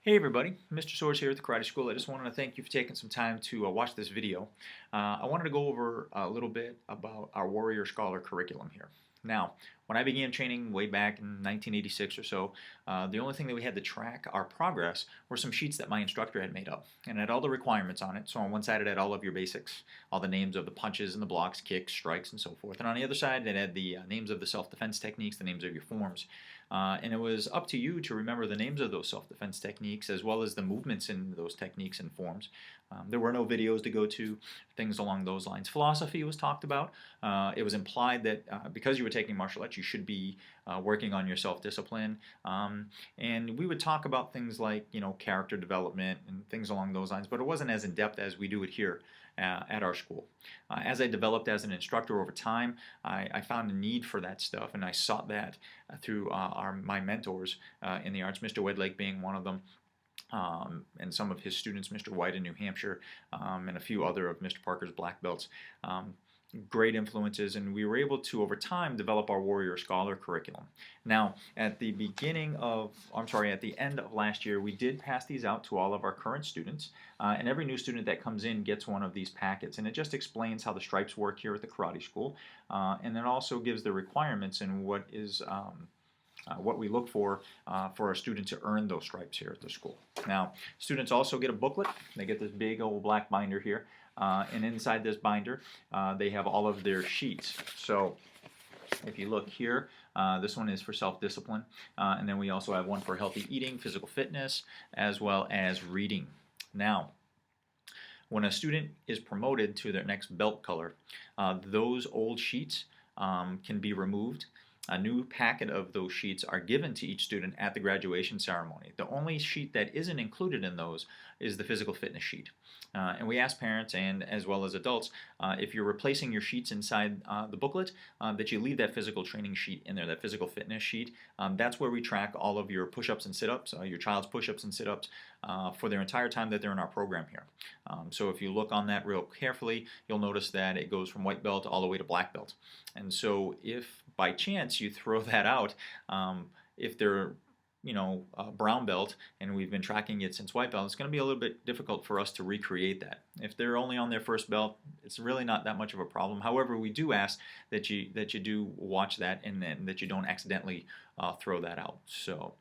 Hey everybody, Mr. Soares here at the Karate School. I just wanted to thank you for taking some time to watch this video. I wanted to go over a little bit about our Warrior Scholar curriculum here. Now, when I began training way back in 1986 or so, the only thing that we had to track our progress were some sheets that my instructor had made up. And it had all the requirements on it. So on one side it had all of your basics, all the names of the punches and the blocks, kicks, strikes, and so forth. And on the other side it had the names of the self-defense techniques, the names of your forms. And it was up to you to remember the names of those self-defense techniques as well as the movements in those techniques and forms. There were no videos to go to, things along those lines. Philosophy was talked about. It was implied that because you were taking martial arts, you should be working on your self-discipline. And we would talk about things like, character development and things along those lines, but it wasn't as in-depth as we do it here at our school. As I developed as an instructor over time, I found a need for that stuff, and I sought that through my mentors in the arts, Mr. Wedlake being one of them, and some of his students, Mr. White in New Hampshire, and a few other of Mr. Parker's black belts. Great influences, and we were able to over time develop our Warrior Scholar curriculum. Now at the end of last year, we did pass these out to all of our current students, and every new student that comes in gets one of these packets, and it just explains how the stripes work here at the Karate School, and it also gives the requirements and what we look for a student to earn those stripes here at the school. Now, students also get a booklet. They get this big old black binder here, and inside this binder they have all of their sheets. So if you look here, this one is for self-discipline, and then we also have one for healthy eating, physical fitness, as well as reading. Now, when a student is promoted to their next belt color, those old sheets can be removed. A new packet of those sheets are given to each student at the graduation ceremony. The only sheet that isn't included in those is the physical fitness sheet. And we ask parents and as well as adults, if you're replacing your sheets inside the booklet, that you leave that physical training sheet in there, that physical fitness sheet. That's where we track all of your push-ups and sit-ups, your child's push-ups and sit-ups for their entire time that they're in our program here. So if you look on that real carefully, you'll notice that it goes from white belt all the way to black belt. And so if by chance you throw that out, if they're brown belt and we've been tracking it since white belt, it's going to be a little bit difficult for us to recreate that. If they're only on their first belt, it's really not that much of a problem. However, we do ask that you do watch that and that you don't accidentally throw that out. So,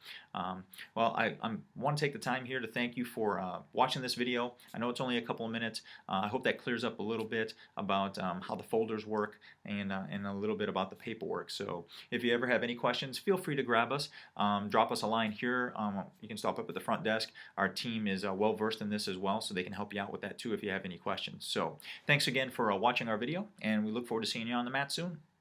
well, I want to take the time here to thank you for watching this video. I know it's only a couple of minutes. I hope that clears up a little bit about how the folders work and a little bit about the paperwork. So if you ever have any questions, feel free to grab us. Drop us a line here. You can stop up at the front desk. Our team is well versed in this as well, so they can help you out with that too if you have any questions. So thanks again for watching our video, and we look forward to seeing you on the mat soon.